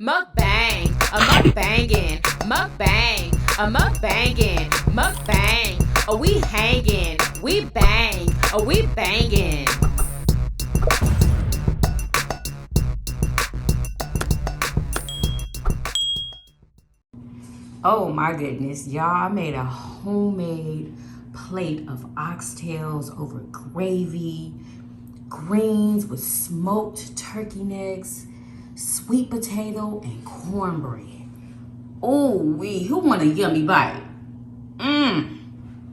Mukbang, a mukbangin', mukbang, a mukbangin', mukbang. Oh, we hangin', we bang, oh, we bangin'. Oh my goodness, y'all, I made a homemade plate of oxtails over gravy, greens with smoked turkey necks, sweet potato, and cornbread. Ooh wee, who want a yummy bite?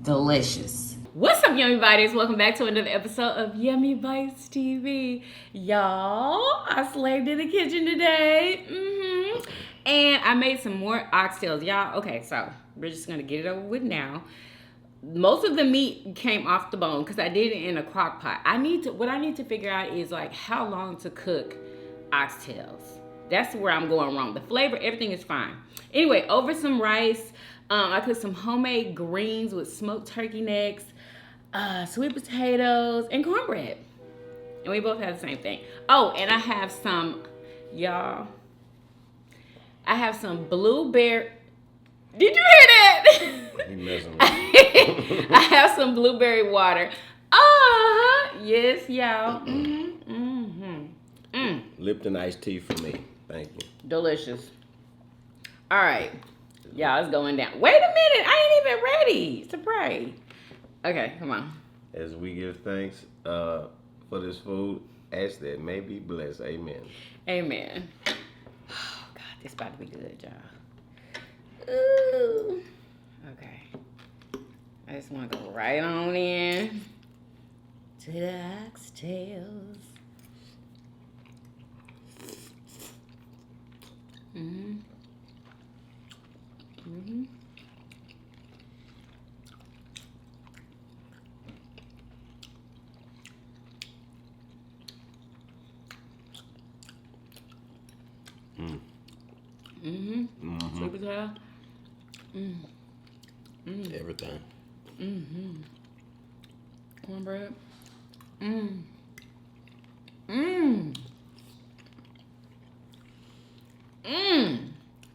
Delicious. What's up, Yummy Biters? Welcome back to another episode of Yummybitestv. Y'all, I slaved in the kitchen today. And I made some more oxtails. Y'all, okay, so we're just gonna get it over with now. Most of the meat came off the bone because I did it in a crock pot. What I need to figure out is like how long to cook oxtails. That's where I'm going wrong. The flavor, everything is fine. Anyway, over some rice, I cooked some homemade greens with smoked turkey necks, sweet potatoes, and cornbread. And we both had the same thing. Oh, and I have some, y'all, I have some blueberry. Did you hear that? He messing with I have some blueberry water. Yes, y'all. Lipton iced tea for me. Thank you. Delicious. All right. Y'all, it's going down. Wait a minute. I ain't even ready to pray. Okay, come on. As we give thanks for this food, ask that may be blessed. Amen. Amen. Oh, God, this about to be good, y'all. Ooh. Okay. I just want to go right on in to the oxtails. Sweet potato. Everything. Cornbread.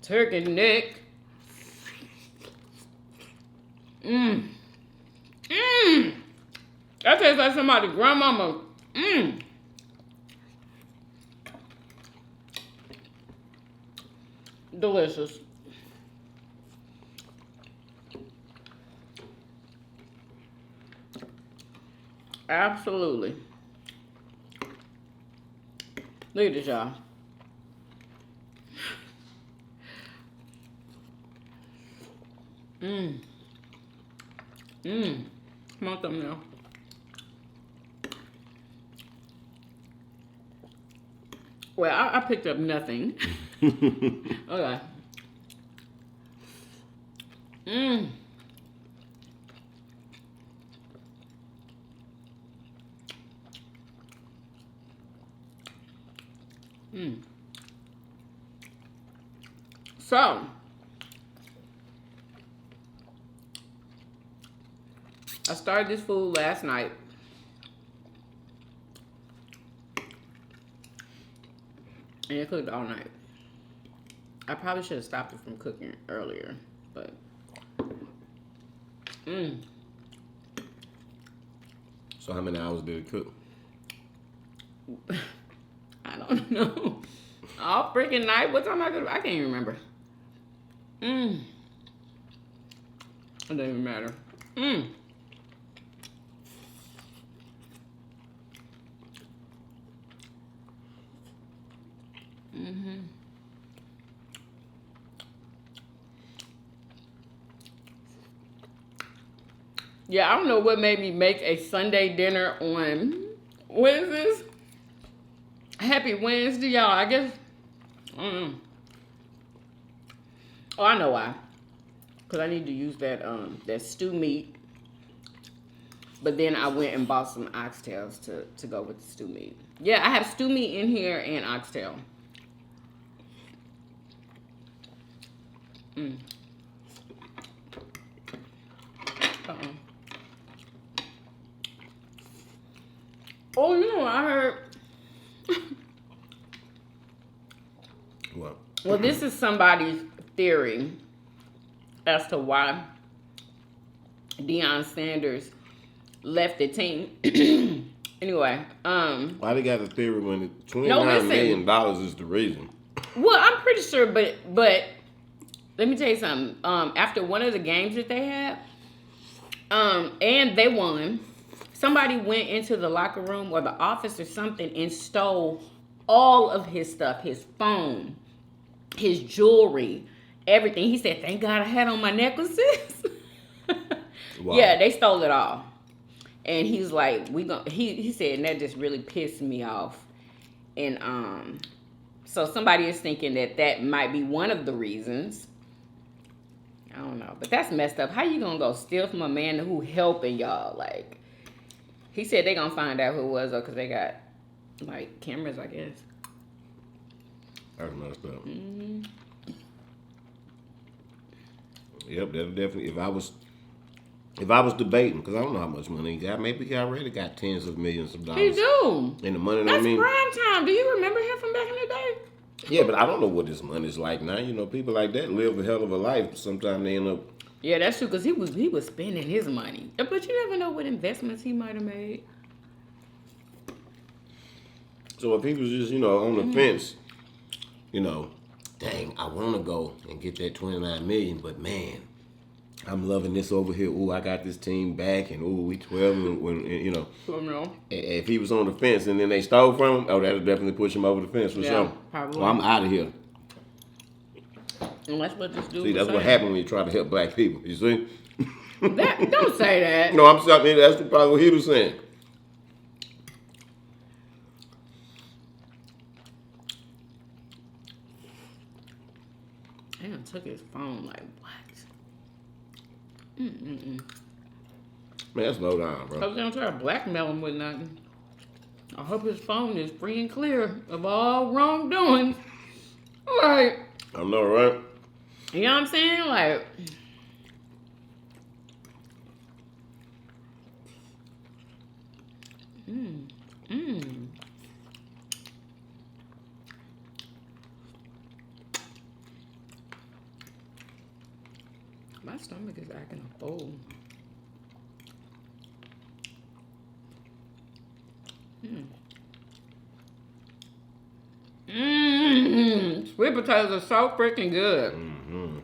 Turkey neck. That tastes like somebody's grandmama. Delicious. Absolutely. Look at this, y'all. Come on, thumbnail. Well, I picked up nothing. Okay. So, I started this food last night. And it cooked all night. I probably should have stopped it from cooking earlier, but So how many hours did it cook? I don't know. All freaking night. What time I can't even remember. It doesn't even matter. Yeah, I don't know what made me make a Sunday dinner on, what is this? Happy Wednesday, y'all. I guess, Oh, I know why. Because I need to use that stew meat. But then I went and bought some oxtails to go with the stew meat. Yeah, I have stew meat in here and oxtail. Oh, you know what I heard? What? Well, this is somebody's theory as to why Deion Sanders left the team. Anyway, why they got a theory when $29 million is the reason? Well, I'm pretty sure, but let me tell you something. After one of the games that they had, and they won, somebody went into the locker room or the office or something and stole all of his stuff, his phone, his jewelry, everything. He said, "Thank God I had on my necklaces." Wow. Yeah, they stole it all. And he's like, he said, and that just really pissed me off. And so somebody is thinking that might be one of the reasons. I don't know, but that's messed up. How you gonna go steal from a man who helping y'all? Like, he said they gonna find out who it was though, cause they got like cameras, I guess. That's messed up. Mm-hmm. Yep, that definitely. If I was debating, because I don't know how much money he got, maybe he already got tens of millions of dollars. He do. And the money, that's prime time. Do you remember him from back in the day? Yeah, but I don't know what his money's like now. You know, people like that live a hell of a life. Sometimes they end up. Yeah, that's true, because he was spending his money. But you never know what investments he might have made. So if he was just, on the fence, dang, I want to go and get that $29 million, but man, I'm loving this over here. Ooh, I got this team back, and ooh, we 12, and if he was on the fence and then they stole from him, that'll definitely push him over the fence for sure. Probably. Well, I'm out of here. And that's what this dude. See, that's what happened when you try to help black people. You see? Don't say that. No, I'm sorry. That's probably what he was saying. Damn, took his phone. Like, what? Man, that's low down, bro. Because they don't try to blackmail him with nothing. I hope his phone is free and clear of all wrongdoings. Like, I know, right? You know what I'm saying? Like, my stomach is acting a fool. Sweet potatoes are so freaking good. Mm-hmm.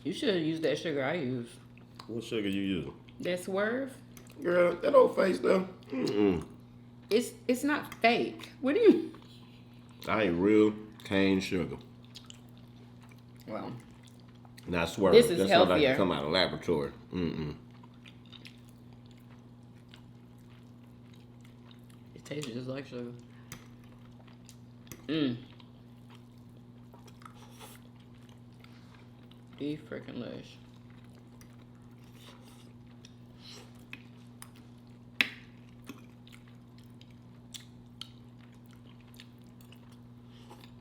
You should have used that sugar I used. What sugar you use? That Swerve. Girl, that old face though. It's not fake. What do you? I ain't real cane sugar. Well, not Swerve. This is That's healthier. That come out of laboratory. It tastes just like sugar. Be freaking lush.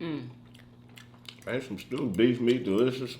And some stewed beef meat, delicious.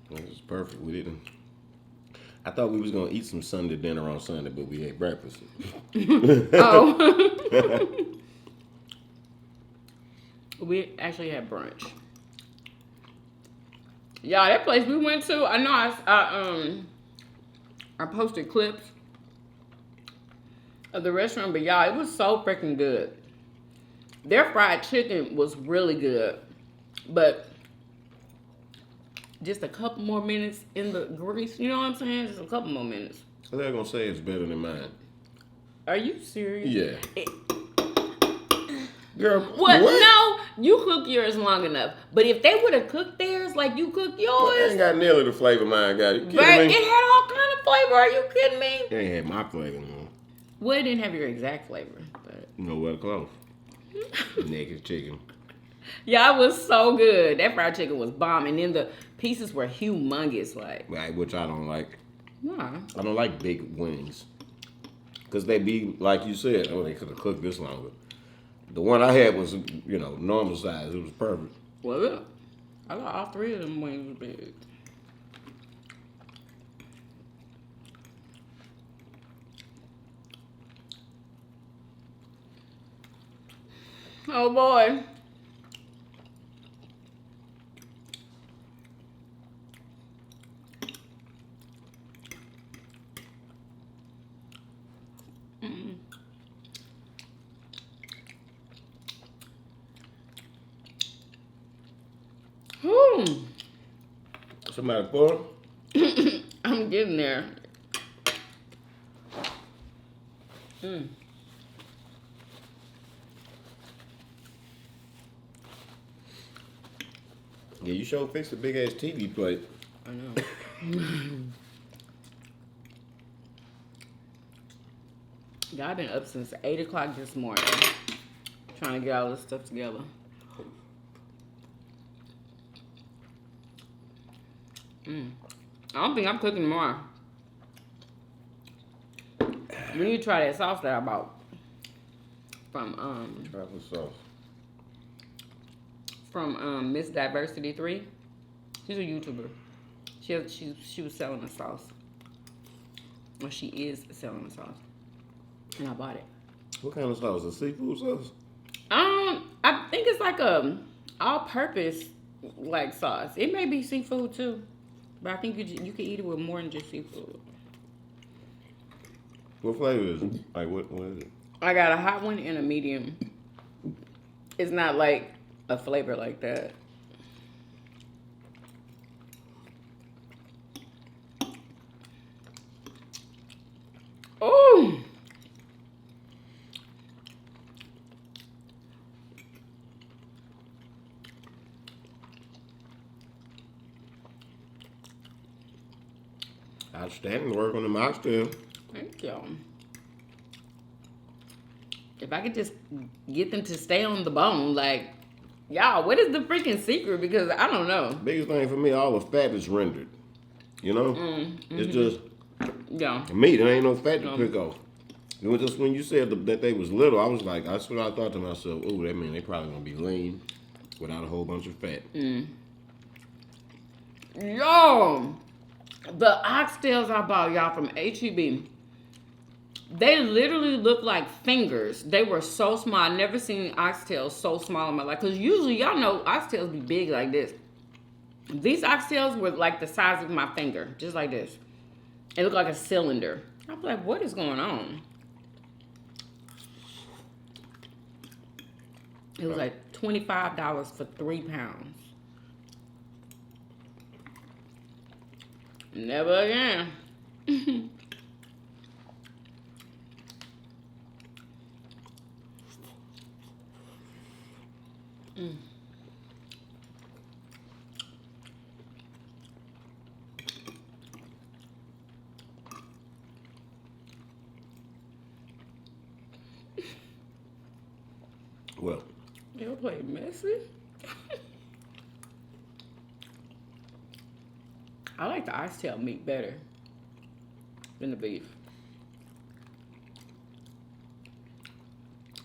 This is perfect. We didn't. I thought we was gonna eat some Sunday dinner on Sunday, but we ate breakfast. Oh. We actually had brunch. Y'all, that place we went to, I know I posted clips of the restaurant, but y'all, it was so freaking good. Their fried chicken was really good, but just a couple more minutes in the grease, you know what I'm saying? Just a couple more minutes. They're gonna say it's better than mine. Are you serious? Yeah. Girl, what? No, you cook yours long enough. But if they would have cooked theirs like you cook It yours. ain't got nearly the flavor mine got. You kidding But me? it had all kind of flavor. Are you kidding me? It ain't had my flavor no. Well, it didn't have your exact flavor. But Nowhere close. Naked chicken. yeah, it was so good. That fried chicken was bomb. And then the pieces were humongous. Like, Right, which I don't like. why? I don't like big wings. Because they be, like you said, oh, they could have cooked this longer. The one I had was, normal size. It was perfect. Well, yeah. I thought all three of them wings were big. Oh, boy. Somebody pour? I'm getting there. Yeah, you sure fixed a big ass TV plate. I know. Yeah, I've been up since 8 o'clock this morning trying to get all this stuff together. I don't think I'm cooking tomorrow. We need to try that sauce that I bought from Truffle sauce. Miss Diversity 3. She's a YouTuber. She was selling a sauce. Or she is selling a sauce. And I bought it. What kind of sauce? A seafood sauce? I think it's like a all-purpose like sauce. It may be seafood too, but I think you can eat it with more than just seafood. What flavor is it? Like what is it? I got a hot one and a medium. It's not like a flavor like that. Oh. Outstanding work on the Oxtails. Thank you. If I could just get them to stay on the bone, like, y'all, what is the freaking secret? Because I don't know. Biggest thing for me, all the fat is rendered. You know? It's just meat. There ain't no fat to pick off. It was just when you said that they was little, I was like, that's what I thought to myself. Oh, that means they probably gonna be lean without a whole bunch of fat. Yo, the oxtails I bought y'all from HEB, they literally look like fingers. They were so small. I never seen oxtails so small in my life. Because usually, y'all know, oxtails be big like this. These oxtails were like the size of my finger, just like this. It looked like a cylinder. I was like, what is going on? It was like $25 for 3 pounds. Never again. Well, They'll play messy. I like the oxtail meat better than the beef.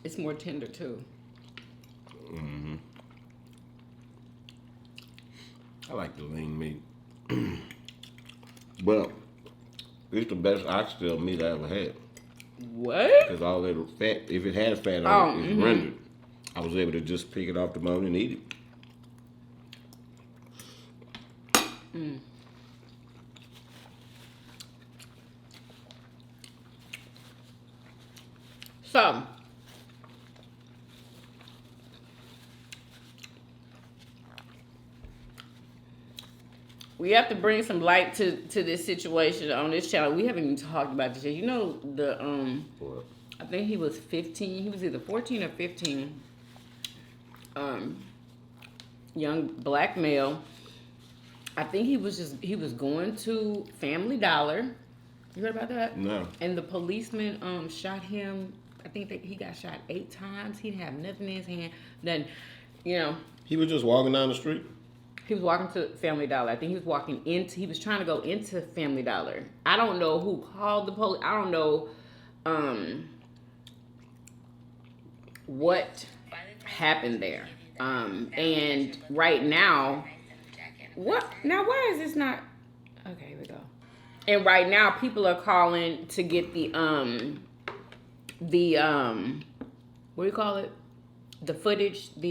It's more tender too. I like the lean meat. But it's the best oxtail meat I ever had. What? Because all that fat, if it had fat on it, it's rendered. I was able to just pick it off the bone and eat it. So, we have to bring some light to this situation on this channel. We haven't even talked about this yet. You know, I think he was 15. He was either 14 or 15. Young black male I think he was going to Family Dollar. You heard about that? No. And the policeman shot him. I think that he got shot 8 times. He didn't have nothing in his hand. Then, He was just walking down the street. he was walking to Family Dollar. I think he was trying to go into Family Dollar. I don't know who called the police. I don't know what happened there. And right now, why is this not? Okay, here we go. And right now, people are calling to get the what do you call it? The footage, what do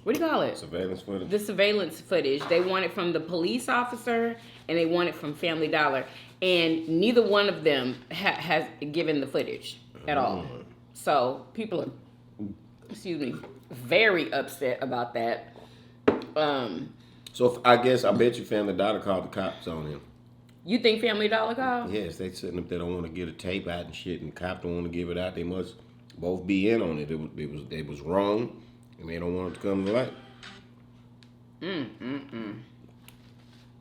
you call it? Surveillance footage. The surveillance footage. They want it from the police officer and they want it from Family Dollar. And neither one of them has given the footage at all. So people are, very upset about that. So I bet you Family Dollar called the cops on him. You think Family Dollar called? Yes, they sitting up there, don't want to get a tape out and shit, and the cop don't want to give it out. They must both be in on it. It was wrong, and they don't want it to come to light.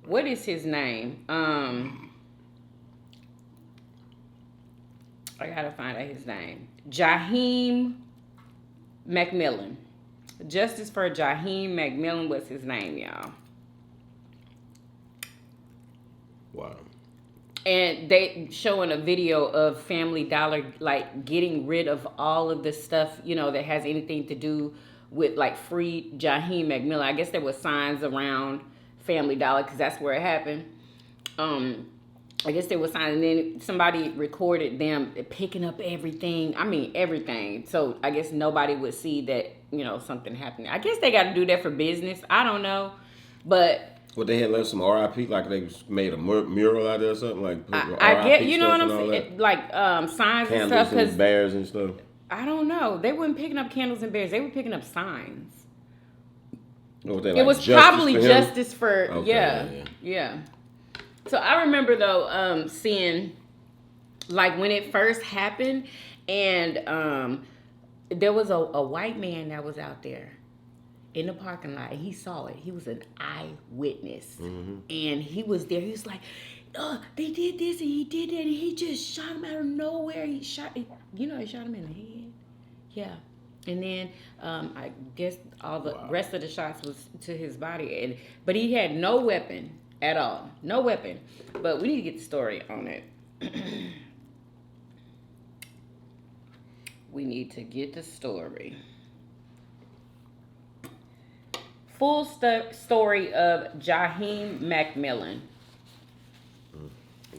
What is his name? I gotta find out his name. Jaheim Mcmillian. Justice for Jaheim Mcmillian was his name, y'all. Wow. And they showing a video of Family Dollar like getting rid of all of the stuff, that has anything to do with like free Jaheim Mcmillian. I guess there were signs around Family Dollar because that's where it happened. I guess there was signs, and then somebody recorded them picking up everything. I mean, everything. So I guess nobody would see that, something happening. I guess they got to do that for business. I don't know, but. Well, they had left some RIP, like they made a mural out there or something, like I get, you know what I'm saying, like signs candles and stuff, because bears and stuff. I don't know. They weren't picking up candles and bears. They were picking up signs. It was probably justice for okay, yeah. So I remember though seeing like when it first happened, and there was a white man that was out there in the parking lot, and he saw it. He was an eyewitness, and he was there. He was like, they did this and he did that, and he just shot him out of nowhere. He shot him in the head. Yeah. And then I guess all the rest of the shots was to his body, but he had no weapon at all. No weapon. But we need to get the story on it. We need to get the story. Full story of Jaheim Mcmillian.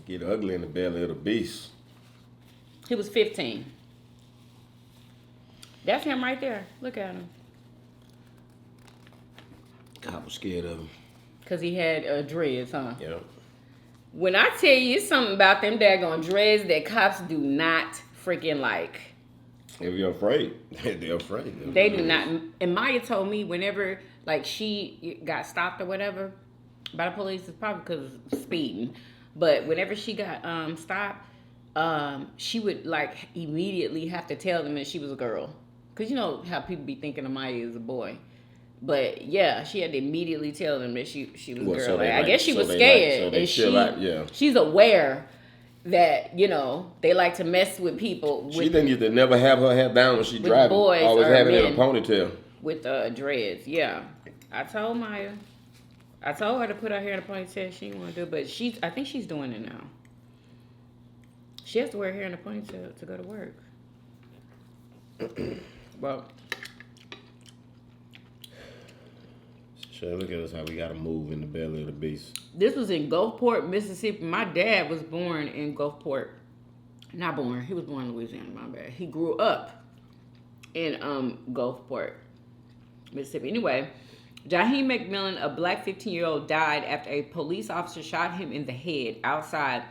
Get ugly in the belly of the beast. He was 15. That's him right there. Look at him. God was scared of him. Because he had dreads, huh? Yeah. When I tell you it's something about them daggone dreads that cops do not freaking like. If you're afraid, they're afraid. They do not. And Maya told me whenever like she got stopped or whatever by the police, it's probably because of speeding. But whenever she got stopped, she would like immediately have to tell them that she was a girl. Because you know how people be thinking of Maya as a boy. But yeah, she had to immediately tell them that she was a girl. So I guess she was scared. And she's aware that, they like to mess with people. She didn't used to never have her hair down when she driving. Boys always having it in a men ponytail. with dreads, yeah. I told Maya. I told her to put her hair in a ponytail. She didn't want to do it, but I think she's doing it now. She has to wear hair in a ponytail to go to work. Well, Sure, look at us how we got to move in the belly of the beast. this was in Gulfport, Mississippi. My dad was born in Gulfport. Not born. He was born in Louisiana, my bad. He grew up in Gulfport, Mississippi. Anyway, Jaheim Mcmillian, a black 15-year-old, died after a police officer shot him in the head outside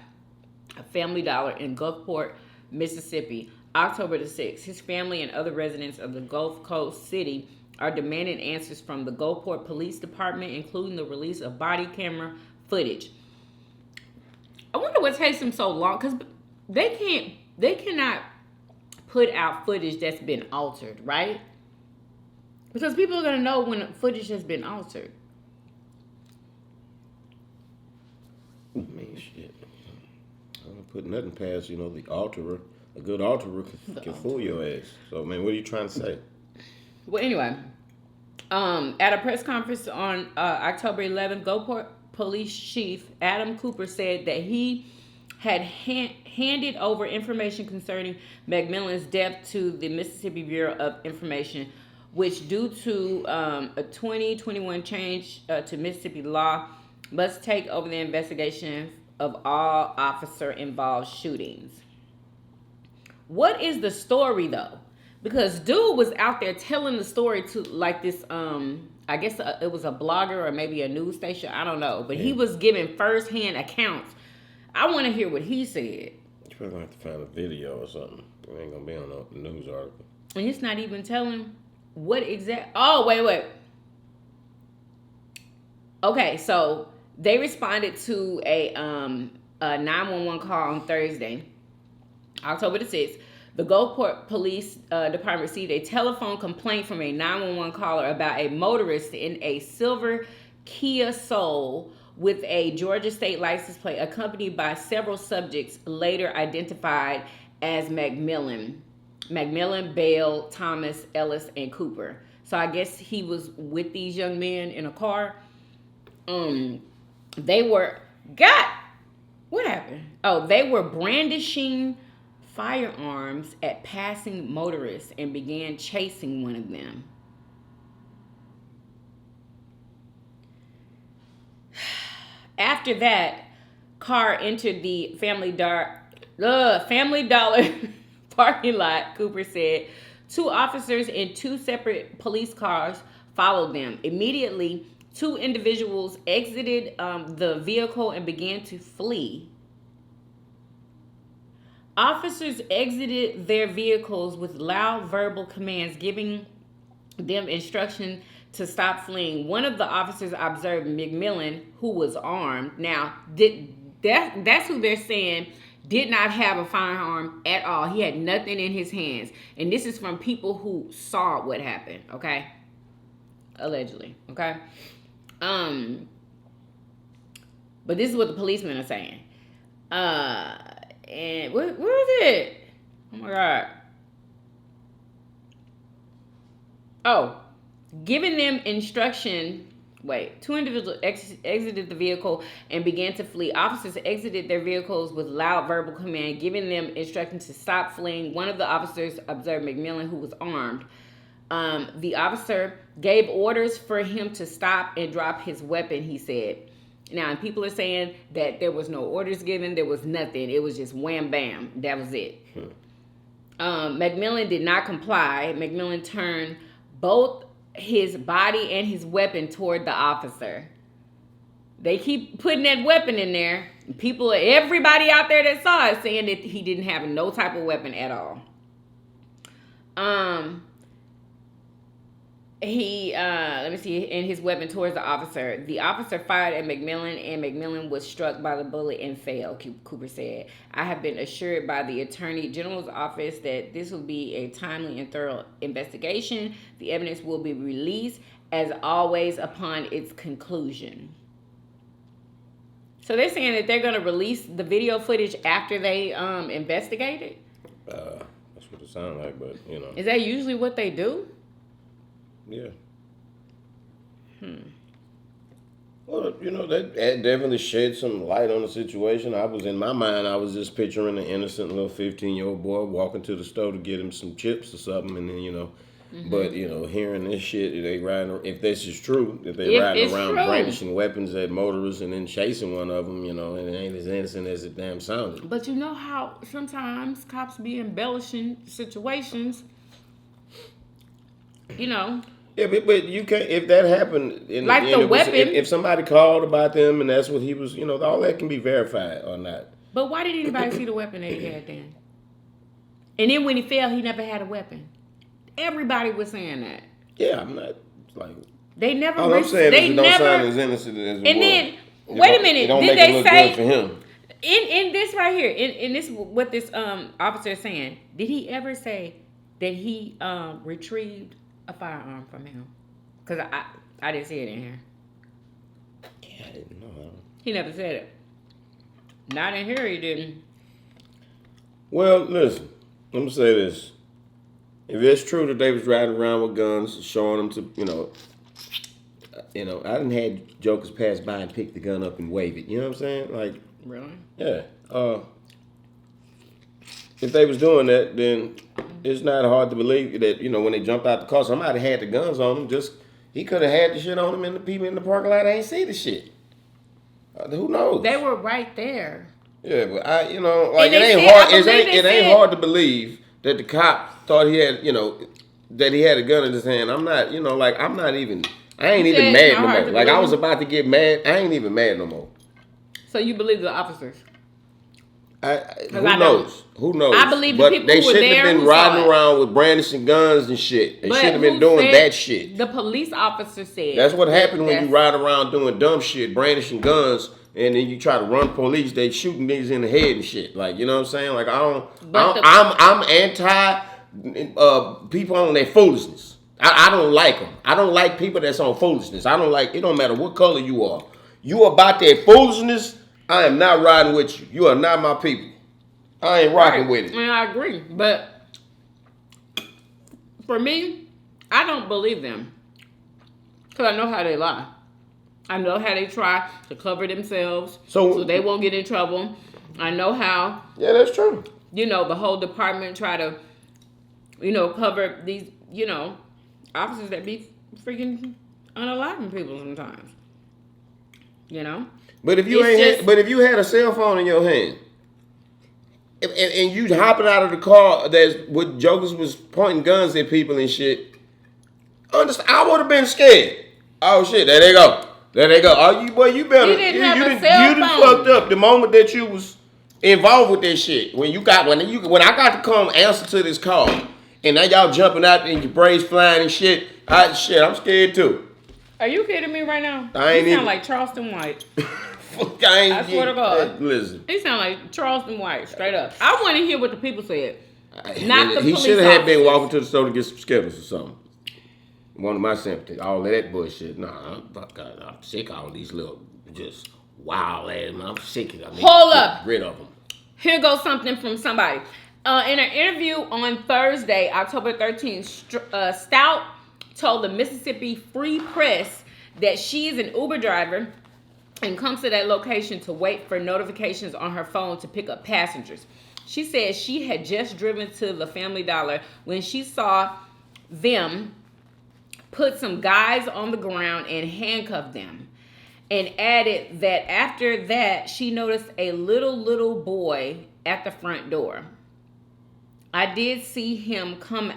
a Family Dollar in Gulfport, Mississippi, October the 6th. His family and other residents of the Gulf Coast city are demanding answers from the Gulfport Police Department, including the release of body camera footage. I wonder what takes them so long, because they cannot put out footage that's been altered, right? Because people are going to know when footage has been altered. Shit. I don't put nothing past, the alterer. A good alterer can fool your ass. So, man, what are you trying to say? Well, anyway, at a press conference on October 11th, Gulfport Police Chief Adam Cooper said that he had handed over information concerning McMillian's death to the Mississippi Bureau of Information, which, due to a 2021 change to Mississippi law, must take over the investigation of all officer-involved shootings. What is the story, though? Because dude was out there telling the story to like this, I guess it was a blogger or maybe a news station. I don't know. But he was giving firsthand accounts. I want to hear what he said. You're probably going to have to find a video or something. It ain't going to be on a news article. And it's not even telling what exact... Oh, wait. Okay, so they responded to a 911 call on Thursday, October the 6th. The Gulfport Police Department received a telephone complaint from a 911 caller about a motorist in a silver Kia Soul with a Georgia state license plate, accompanied by several subjects later identified as Mcmillian, Bale, Thomas, Ellis, and Cooper. So I guess he was with these young men in a car. They were... what happened? Oh, they were brandishing firearms at passing motorists and began chasing one of them. After that, car entered the Family Dollar parking lot, Cooper said. 2 officers in 2 separate police cars followed them. Immediately, 2 individuals exited the vehicle and began to flee. Officers exited their vehicles with loud verbal commands, giving them instruction to stop fleeing. One of the officers observed McMillian, who was armed. Now, that's who they're saying did not have a firearm at all. He had nothing in his hands. And this is from people who saw what happened, okay? Allegedly, okay? But this is what the policemen are saying. And where is it? Oh my God. Oh, giving them instruction. Wait, 2 individuals exited the vehicle and began to flee. Officers exited their vehicles with loud verbal command, giving them instruction to stop fleeing. One of the officers observed McMillian, who was armed. The officer gave orders for him to stop and drop his weapon, he said. Now, and people are saying that there was no orders given. There was nothing. It was just wham, bam. That was it. McMillian did not comply. McMillian turned both his body and his weapon toward the officer. They keep putting that weapon in there. Everybody out there that saw it saying that he didn't have no type of weapon at all. Let me see, and his weapon towards the officer. The officer fired at McMillian, and McMillian was struck by the bullet and fell, Cooper said. I have been assured by the Attorney General's office that this will be a timely and thorough investigation. The evidence will be released, as always, upon its conclusion. So they're saying that they're going to release the video footage after they investigate it? That's what it sounds like, but, Is that usually what they do? Yeah. Well, that definitely shed some light on the situation. In my mind, I was just picturing an innocent little 15-year-old boy walking to the store to get him some chips or something, and then, but, hearing this shit, if this is true, that they're riding around brandishing weapons at motorists and then chasing one of them, and it ain't as innocent as it damn sounded. But you know how sometimes cops be embellishing situations, Yeah, but you can't. If that happened, like the weapon. If somebody called about them and that's what he was, all that can be verified or not. But why did anybody see the weapon that he had then? And then when he fell, he never had a weapon. Everybody was saying that. Yeah, I'm not like. They never. All I'm saying is it don't sound as innocent as it was. And then wait a minute. It don't did make they it look say good for him? In this right here, in this what this officer is saying? Did he ever say that he retrieved a firearm from him? Because I didn't see it in here. Yeah, I didn't know. He never said it. Not in here, he didn't. Well, listen. Let me say this. If it's true that they was riding around with guns, showing them to, I done had jokers pass by and pick the gun up and wave it. You know what I'm saying? Like, Really? yeah. If they was doing that, then it's not hard to believe that, when they jumped out the car, somebody had the guns on them. He could have had the shit on him, and the people in the parking lot ain't see the shit. Who knows? They were right there. Yeah, but it ain't hard to believe that the cop thought he had, that he had a gun in his hand. I'm not, I ain't even mad no more. Like, I was about to get mad. I ain't even mad no more. So you believe the officers? Who knows? Who knows? I believe the people who were there. They shouldn't have been riding around with brandishing guns and shit. They should have been doing that shit. The police officer said. That's what happened when you ride around doing dumb shit, brandishing guns, and then you try to run police. They shooting niggas in the head and shit. Like, you know what I'm saying? Like, I'm anti people on their foolishness. I don't like them. I don't like people that's on foolishness. I don't like. It don't matter what color you are. You about that foolishness. I am not riding with you. You are not my people. I ain't rocking with it. And I agree. But for me, I don't believe them. Because I know how they lie. I know how they try to cover themselves so they won't get in trouble. I know how. Yeah, that's true. The whole department try to, cover these, officers that be freaking unaliving people sometimes. But if you had a cell phone in your hand, and you hopping out of the car with jokers was pointing guns at people and shit, I would have been scared. Oh shit, there they go. Oh, you better. You didn't fucked up the moment that you was involved with this shit. When I got to come answer to this call, and now y'all jumping out and your braids flying and shit. I'm scared too. Are you kidding me right now? You sound like Charleston White. I swear to God. Listen. He sound like Charleston White, straight up. I want to hear what the people said. Not the police. He should have been walking to the store to get some Skittles or something. One of my sympathies. All of that bullshit. Nah, I'm sick of all these little just wild ass. I'm sick of them. Hold up. Get rid of them. Here goes something from somebody. In an interview on Thursday, October 13th, Stout told the Mississippi Free Press that she is an Uber driver and comes to that location to wait for notifications on her phone to pick up passengers. She said she had just driven to the Family Dollar when she saw them put some guys on the ground and handcuff them, and added that after that she noticed a little boy at the front door. I did see him come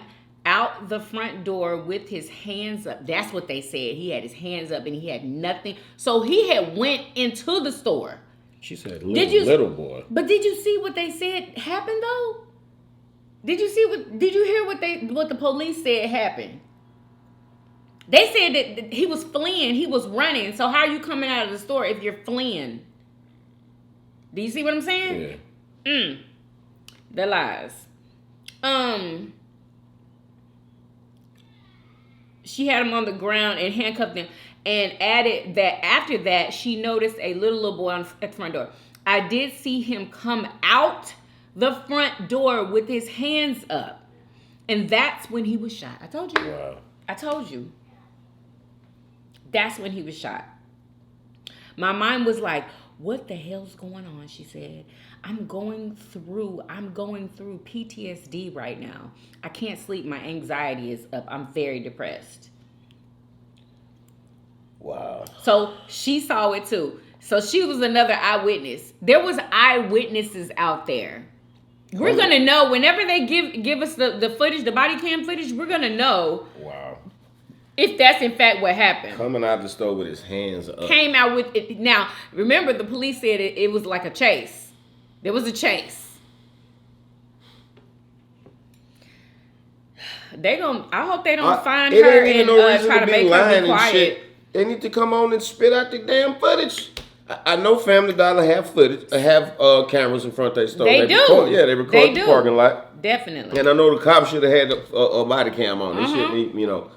out the front door with his hands up. That's what they said. He had his hands up and he had nothing. So he had went into the store. She said little boy. But did you see what they said happened though? Did you hear what the police said happened? They said that he was fleeing, he was running. So how are you coming out of the store if you're fleeing? Do you see what I'm saying? Yeah. The lies. She had him on the ground and handcuffed him, and added that after that she noticed a little boy at the front door. I did see him come out the front door with his hands up, and that's when he was shot. I told you. Wow. I told you. That's when he was shot. My mind was like, what the hell's going on? She said, I'm going through PTSD right now. I can't sleep. My anxiety is up. I'm very depressed. Wow. So she saw it too. So she was another eyewitness. There was eyewitnesses out there. We're going to know whenever they give us the footage, the body cam footage, we're going to know. Wow. If that's in fact what happened. Coming out the store with his hands up. Came out with it. Now, remember the police said it was like a chase. There was a chase. I hope they don't find her and try to make her be quiet. They need to come on and spit out the damn footage. I know Family Dollar have footage, have cameras in front of their store. They do. They record the parking lot. Definitely. And I know the cops should have had a body cam on. They shouldn't,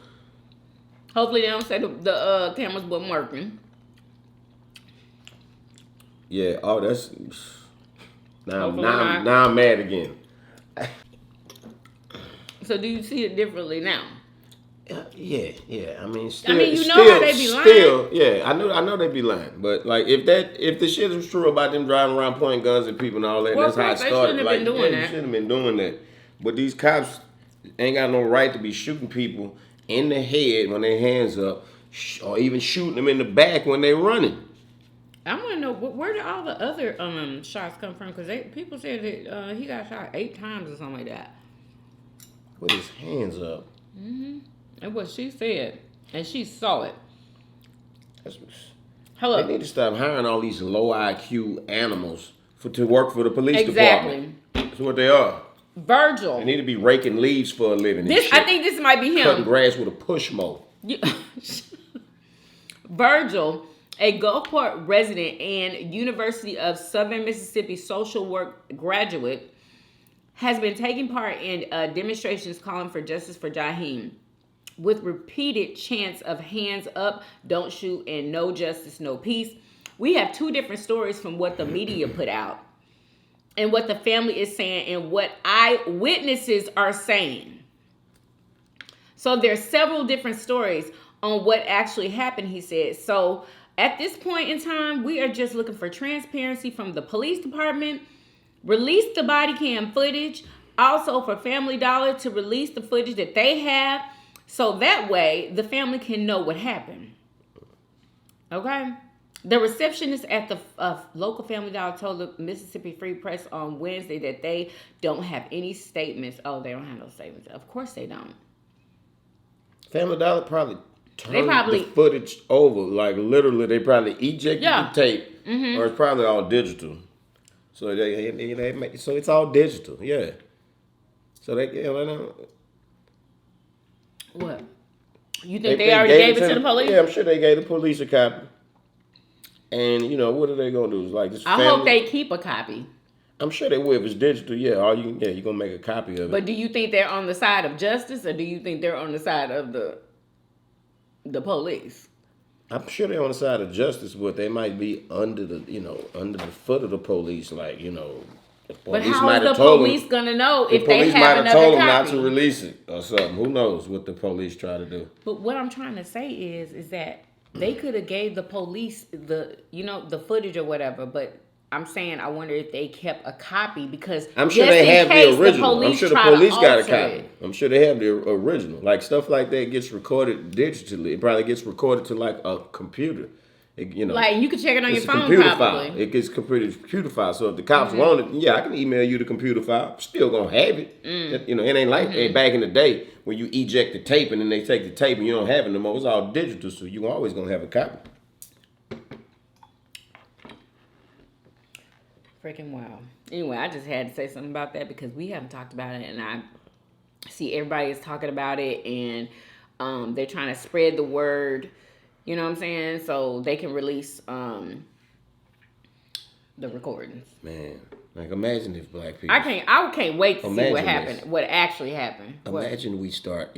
Hopefully they don't say the cameras weren't working. Yeah. Oh, Now I'm mad again. So do you see it differently now? Yeah. I mean, how they be lying. Yeah. I know they be lying, but like if the shit is true about them driving around pointing guns at people and all that, that's how it started. Like, you shouldn't have been doing that. But these cops ain't got no right to be shooting people in the head when their hands up, or even shooting them in the back when they're running. I want to know where did all the other shots come from? Because people said that he got shot 8 times or something like that. With his hands up. Mm-hmm. That's what she said, and she saw it. Hello. They need to stop hiring all these low IQ animals to work for the police department. That's what they are. Virgil. They need to be raking leaves for a living. I think this might be him. Cutting grass with a push mower. Virgil, a Gulfport resident and University of Southern Mississippi social work graduate, has been taking part in demonstrations calling for justice for Jaheim, with repeated chants of hands up, don't shoot, and no justice, no peace. We have 2 different stories from what the media put out and what the family is saying and what eyewitnesses are saying. So there's several different stories on what actually happened, he said. So at this point in time, we are just looking for transparency from the police department. Release the body cam footage. Also for Family Dollar to release the footage that they have. So that way, the family can know what happened. Okay? The receptionist at the local Family Dollar told the Mississippi Free Press on Wednesday that they don't have any statements. Oh, they don't have no statements. Of course they don't. Family Dollar probably turned the footage over. Like, literally, they probably ejected the tape. Mm-hmm. Or it's probably all digital. So so it's all digital, yeah. So they what? You think they already gave it to the police? Yeah, I'm sure they gave the police a copy. And what are they gonna do? Like this I hope they keep a copy. I'm sure they will if it's digital. Yeah, you're gonna make a copy of it. But do you think they're on the side of justice, or do you think they're on the side of the police? I'm sure they're on the side of justice, but they might be under the foot of the police, like But how is the police gonna know if they have another copy? The police might have told them not to release it or something. Who knows what the police try to do? But what I'm trying to say is that they could have gave the police the footage or whatever. But I'm saying I wonder if they kept a copy because I'm sure they have the original. I'm sure the police got a copy. I'm sure they have the original. Like stuff like that gets recorded digitally. It probably gets recorded to like a computer. Like you can check it on your phone. Computer file. It gets computer file. So if the cops want it, I can email you the computer file. Still gonna have it. It ain't like back in the day when you eject the tape and then they take the tape and you don't have it no more. It's all digital, so you always gonna have a copy. Freaking wow. Anyway, I just had to say something about that because we haven't talked about it, and I see everybody is talking about it, and they're trying to spread the word. You know what I'm saying? So they can release the recordings. Man, like imagine if black people. I can't wait to see what happened. What actually happened. Imagine we start,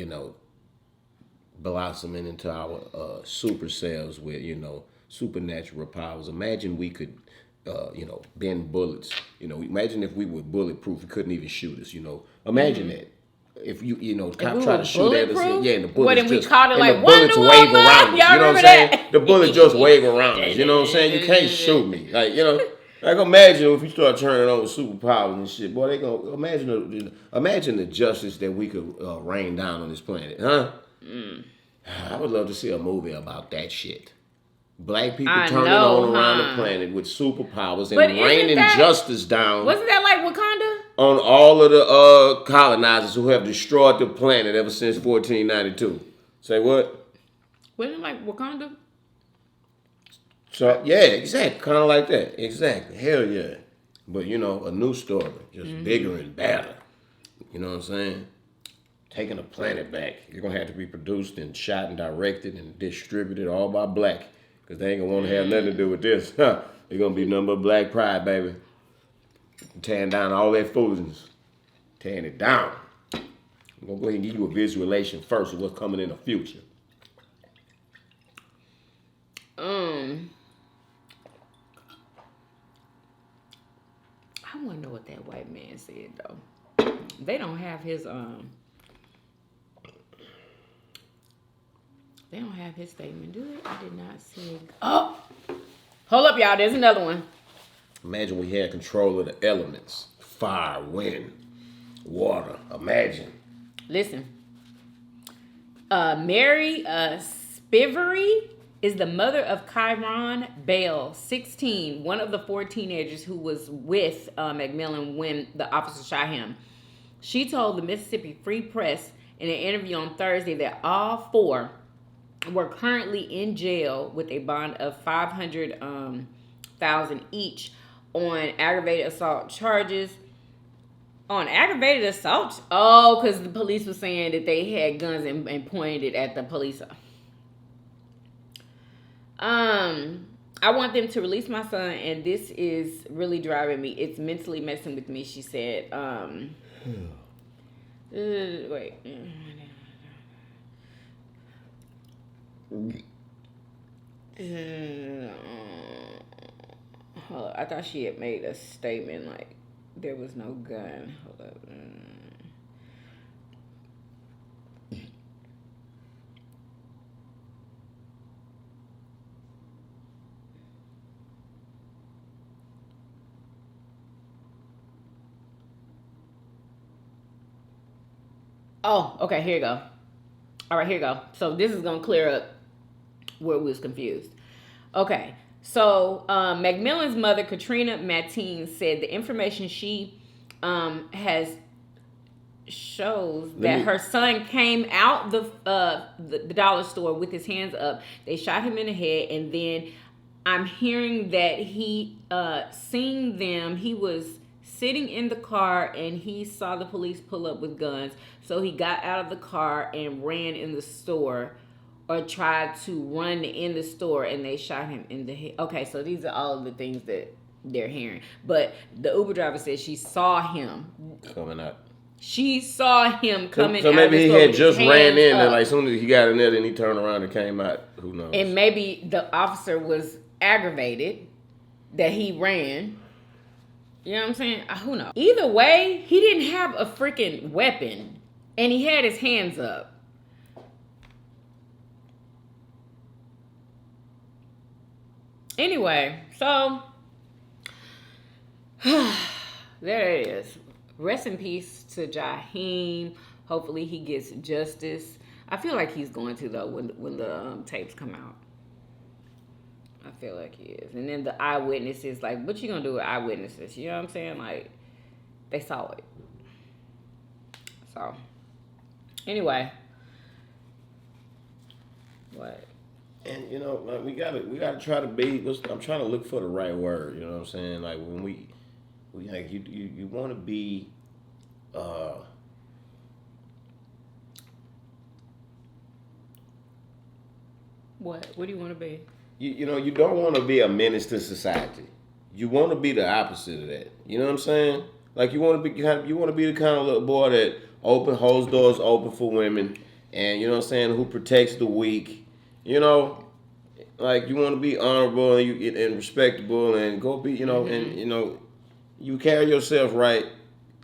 blossoming into our super selves with, supernatural powers. Imagine we could, bend bullets. Imagine if we were bulletproof, we couldn't even shoot us. Imagine that. If cop try to shoot at us, and the bullets we caught it like the bullets wave around us. You know what I'm saying? The bullets just wave around us. You know what I'm saying? You can't shoot me. Like like imagine if we start turning on superpowers and shit. Boy, they gonna imagine the justice that we could rain down on this planet, huh? I would love to see a movie about that shit. Black people turning on around the planet with superpowers and raining justice down. Wasn't that like Wakanda? On all of the colonizers who have destroyed the planet ever since 1492. Say what? Wasn't it like Wakanda? So yeah, exactly, kind of like that. Exactly, hell yeah. But a new story, just bigger and badder. You know what I'm saying? Taking the planet back. You're gonna have to be produced and shot and directed and distributed all by black. Because they ain't going to want to have nothing to do with this. They're going to be nothing but black pride, baby. Tearing down all that foolishness. Tearing it down. I'm going to go ahead and give you a visualization first of what's coming in the future. I want to know what that white man said though. They don't have his They don't have his statement, do they? I did not see it. Oh, hold up, y'all. There's another one. Imagine we had control of the elements: fire, wind, water. Imagine. Listen. Mary Spivery is the mother of Kyron Bell, 16, one of the 4 teenagers who was with McMillian when the officer shot him. She told the Mississippi Free Press in an interview on Thursday that all 4 were currently in jail with a bond of $500,000 each on aggravated assault charges. On aggravated assault? Oh, because the police was saying that they had guns and pointed it at the police. I want them to release my son, and this is really driving me. It's mentally messing with me, she said. Wait. Hold up. I thought she had made a statement like there was no gun. Hold up. Oh, okay, here you go. All right, here you go. So this is going to clear up where we was confused. Okay, so McMillian's mother, Katrina Mateen, said the information she has shows that her son came out the dollar store with his hands up. They shot him in the head, and then I'm hearing that he seen them. He was sitting in the car and he saw the police pull up with guns. So he got out of the car and ran in the store, or tried to run in the store, and they shot him in the head. Okay, so these are all of the things that they're hearing. But the Uber driver said she saw him coming out. She saw him coming out. So maybe he had just ran in, and like as soon as he got in there, then he turned around and came out. Who knows? And maybe the officer was aggravated that he ran. You know what I'm saying? Who knows? Either way, he didn't have a freaking weapon, and he had his hands up. Anyway, so there it is. Rest in peace to Jaheim. Hopefully he gets justice. I feel like he's going to, though, when the tapes come out. I feel like he is. And then the eyewitnesses, like, what you gonna do with eyewitnesses? You know what I'm saying? Like, they saw it. So, anyway. What? And you know, like we gotta try to be. I'm trying to look for the right word. You know what I'm saying? Like when we like you want to be. What? What do you want to be? You know, you don't want to be a menace to society. You want to be the opposite of that. You know what I'm saying? Like you want to be the kind of little boy that holds doors open for women, and you know what I'm saying, who protects the weak. You know, like you want to be honorable and respectable, and go be, you know, and you know, you carry yourself right.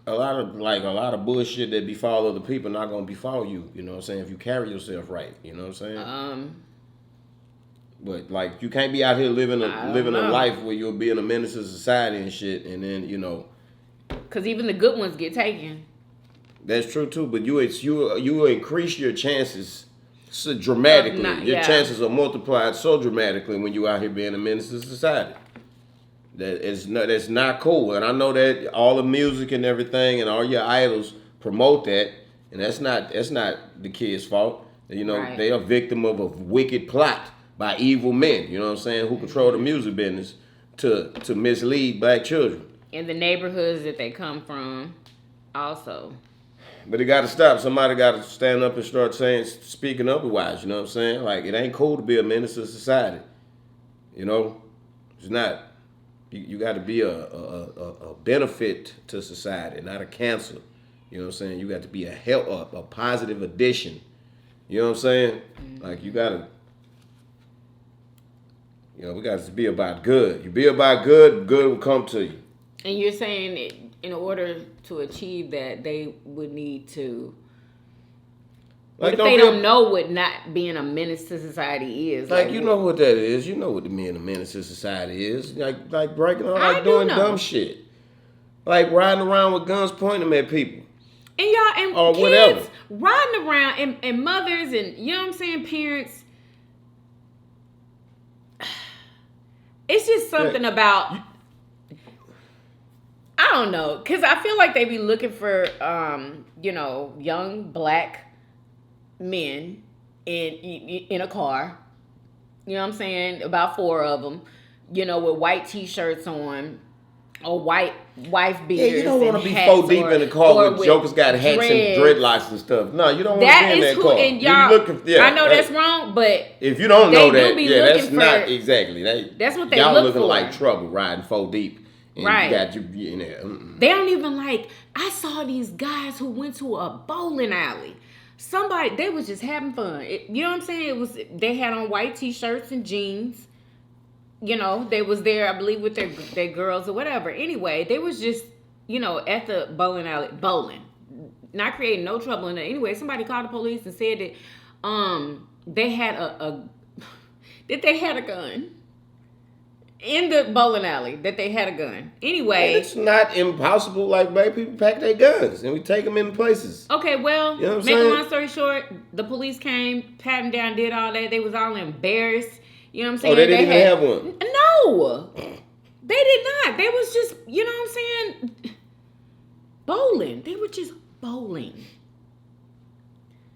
A lot of bullshit that befall other people not gonna befall you. You know what I'm saying? If you carry yourself right, you know what I'm saying? But like you can't be out here living a life where you'll be in a menace to society and shit, and then you know. Because even the good ones get taken. That's true too, but you increase your chances so dramatically. Your chances are multiplied so dramatically when you out here being a menace to society. That's not cool, and I know that all the music and everything and all your idols promote that, and that's not the kids' fault. You know, right. They are victim of a wicked plot by evil men. You know what I'm saying? Who control the music business to mislead black children in the neighborhoods that they come from, also. But it got to stop. Somebody got to stand up and start speaking otherwise. You know what I'm saying? Like, it ain't cool to be a menace to society. You know, it's not. You got to be a benefit to society, not a cancer. You know what I'm saying? You got to be a positive addition. You know what I'm saying? Mm-hmm. Like, you got to. You know, we got to be about good. You be about good, good will come to you. And you're saying that in order to achieve that, they would need to. Like, if they don't know what not being a menace to society is? Like you know what that is. You know what being a menace to society is. Like breaking on, like doing dumb shit. Like riding around with guns pointing them at people. And y'all, and or kids whatever. Riding around, and mothers, and you know what I'm saying, parents. It's just something about, I don't know, because I feel like they be looking for, young black men in a car. You know what I'm saying? About 4 of them, with white T-shirts on. Or white wife beaters. Yeah, you don't want to be so deep in the car with jokers got hats and dreadlocks and stuff. No, you don't want to be in that car. And y'all, I know that's wrong, but if you don't know that, that's not exactly. That's what they y'all look looking for. Like trouble riding 4 deep. And right. You got you in there. They don't even I saw these guys who went to a bowling alley. They was just having fun. You know what I'm saying? They had on white T-shirts and jeans. They was there, I believe, with their girls or whatever. Anyway, they was just, at the bowling alley, bowling. Not creating no trouble in it. Anyway, somebody called the police and said that they had they had a gun. In the bowling alley, that they had a gun. Anyway. It's not impossible. Like, baby, people pack their guns and we take them in places. Okay, well, make a long story short, the police came, pat them down, did all that. They was all embarrassed. You know what I'm saying? Oh, they didn't even have one? No. They did not. They was just, you know what I'm saying? Bowling. They were just bowling.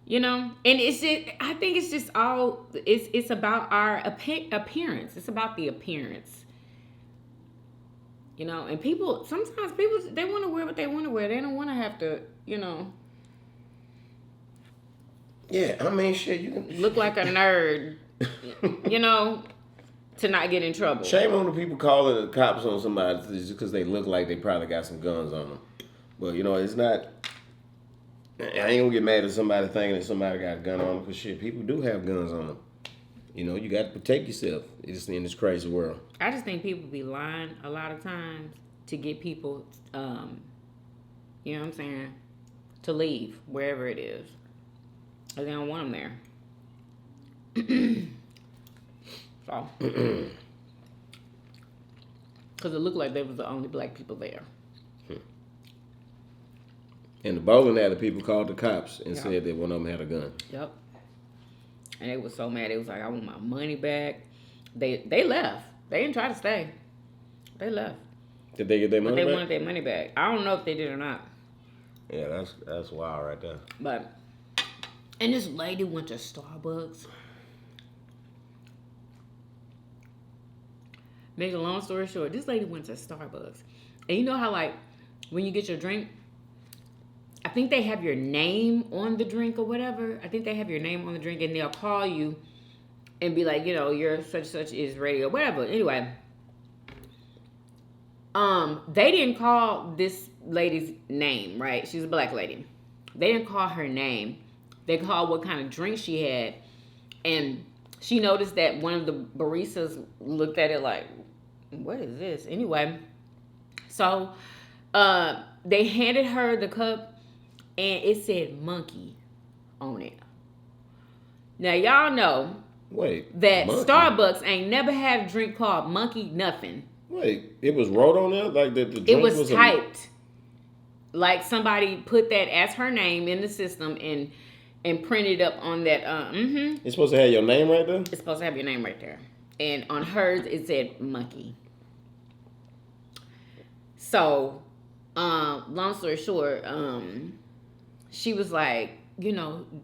And it's just, I think it's just all, it's about our appearance. It's about the appearance. And sometimes people, they want to wear what they want to wear. They don't want to have to, Yeah, I mean, shit, you can look like a nerd. To not get in trouble. Shame on the people calling the cops on somebody just because they look like they probably got some guns on them. But, it's not... I ain't gonna get mad at somebody thinking that somebody got a gun on them because, shit, people do have guns on them. You got to protect yourself in this crazy world. I just think people be lying a lot of times to get people, you know what I'm saying, to leave wherever it is. They don't want them there. So, because it looked like they was the only black people there. And the bowling alley people called the cops and said that one of them had a gun. Yep. And they was so mad. They was like, I want my money back. They left. They didn't try to stay. They left. Did they get their money back? But they wanted their money back. I don't know if they did or not. Yeah, that's wild right there. And this lady went to Starbucks. Make a long story short, this lady went to Starbucks. And you know how, when you get your drink, I think they have your name on the drink or whatever. I think they have your name on the drink, and they'll call you and be like, your such is ready or whatever. Anyway, they didn't call this lady's name, right? She's a black lady. They didn't call her name. They called what kind of drink she had. And she noticed that one of the baristas looked at it like, what is this? Anyway, so they handed her the cup and it said monkey on it. Now, y'all know that monkey? Starbucks ain't never had a drink called monkey nothing. Wait, it was wrote on there? Like the drink it was typed. Like somebody put that as her name in the system and printed up on that. It's supposed to have your name right there? It's supposed to have your name right there. And on hers, it said monkey. So, long story short, she was like, do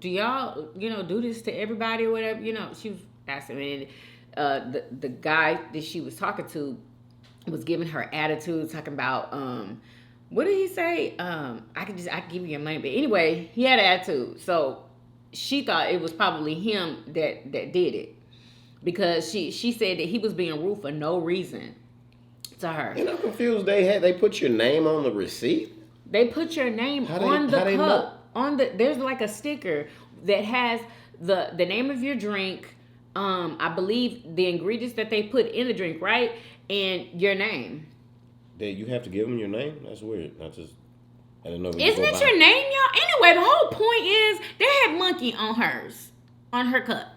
y'all, do this to everybody or whatever? She was asking me. And the guy that she was talking to was giving her attitude, talking about, what did he say? I can give you your money. But anyway, he had an attitude. So she thought it was probably him that did it. Because she said that he was being rude for no reason to her. And I'm confused. They put your name on the receipt? They put your name on the cup. There's like a sticker that has the name of your drink, I believe the ingredients that they put in the drink, right? And your name. you have to give them your name? That's weird. I didn't know. Isn't it your name, y'all? Anyway, the whole point is they had monkey on hers, on her cup.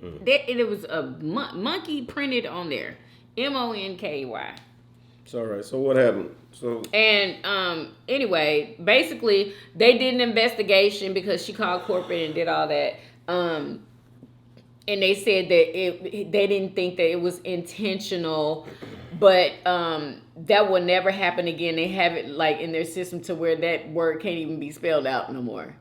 It was a monkey printed on there, MONKY. It's all right. So what happened? Anyway, basically they did an investigation because she called corporate and did all that. And they said that they didn't think that it was intentional, but that will never happen again. They have it like in their system to where that word can't even be spelled out no more,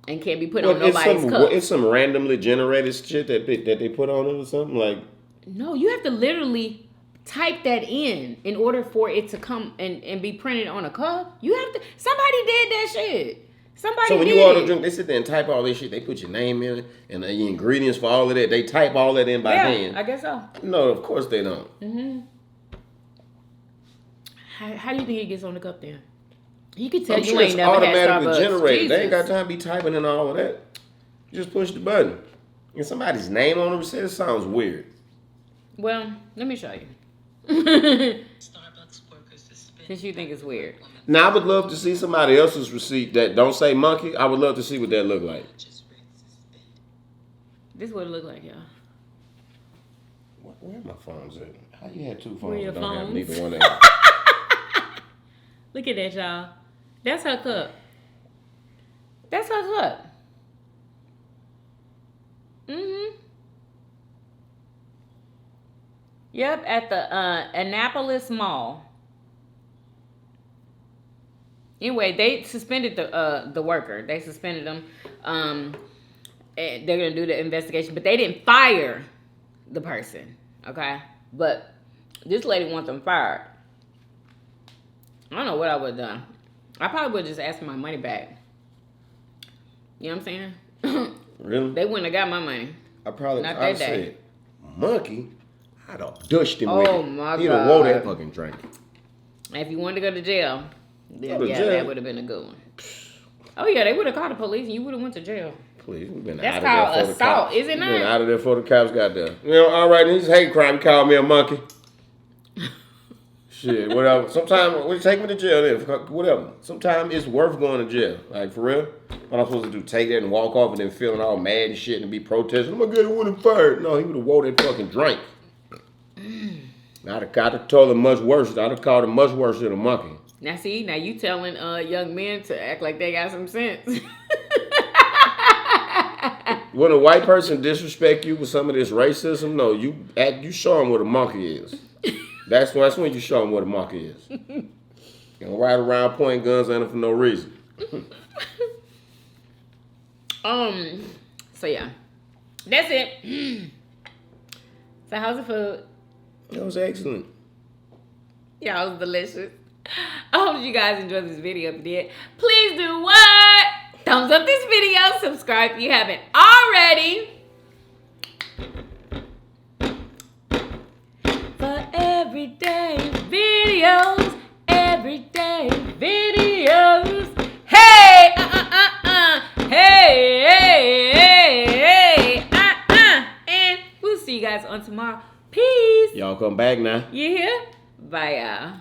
and can't be put on nobody's cup. It's some randomly generated shit that they put on it or something like. No, you have to literally type that in order for it to come and be printed on a cup. You have to. Somebody did that shit. So when you order a drink, they sit there and type all this shit. They put your name in and the ingredients for all of that. They type all that in by hand. I guess so. No, of course they don't. How do you think it gets on the cup then? You can tell I'm you sure ain't it's never had automatically Starbucks. generated. Jesus. They ain't got time to be typing in all of that. You just push the button. And somebody's name on the receipt, it sounds weird. Well, let me show you. Since you think it's weird. Now, I would love to see somebody else's receipt that don't say monkey. I would love to see what that look like. This is what it look like, y'all. Where are my phones at? How you had two phones? Where your don't phones? have neither one of them. Look at that, y'all. That's her cup. That's her cup. Yep, at the Annapolis Mall. Anyway, they suspended the worker. They suspended them. And they're gonna do the investigation, but they didn't fire the person. Okay, but this lady wants them fired. I don't know what I would have done. I probably would have just asked for my money back. You know what I'm saying? Really? They wouldn't have got my money. I said, monkey. I'd have dushed him with it. Oh my God. He'd have wore that fucking drink. If you wanted to go to jail, then jail. That would have been a good one. Oh yeah, they would have called the police and you would have went to jail. Please, we've been That's out of there called for assault, the cops. is it not? We've been out of there for the cops got there. You know, all right, this is hate crime. You call me a monkey. Shit, whatever. Sometimes, take me to jail then. Whatever. Sometimes it's worth going to jail. Like, for real? What I'm supposed to do, take that and walk off and then feeling all mad and shit and be protesting. I'm going to get one fired. No, he would have wore that fucking drink. I'd have told him much worse. I'd have called him much worse than a monkey. Now you telling young men to act like they got some sense. When a white person disrespect you with some of this racism, no, you show them what a monkey is. That's when you show them what a monkey is. You don't ride around pointing guns at them for no reason. So yeah, that's it. So how's the food? That was excellent. Yeah, it was delicious. I hope you guys enjoyed this video. If you did, please do what? Thumbs up this video. Subscribe if you haven't already. For everyday videos. Hey, hey, and we'll see you guys on tomorrow. Peace. Y'all come back now. You hear? Bye, y'all.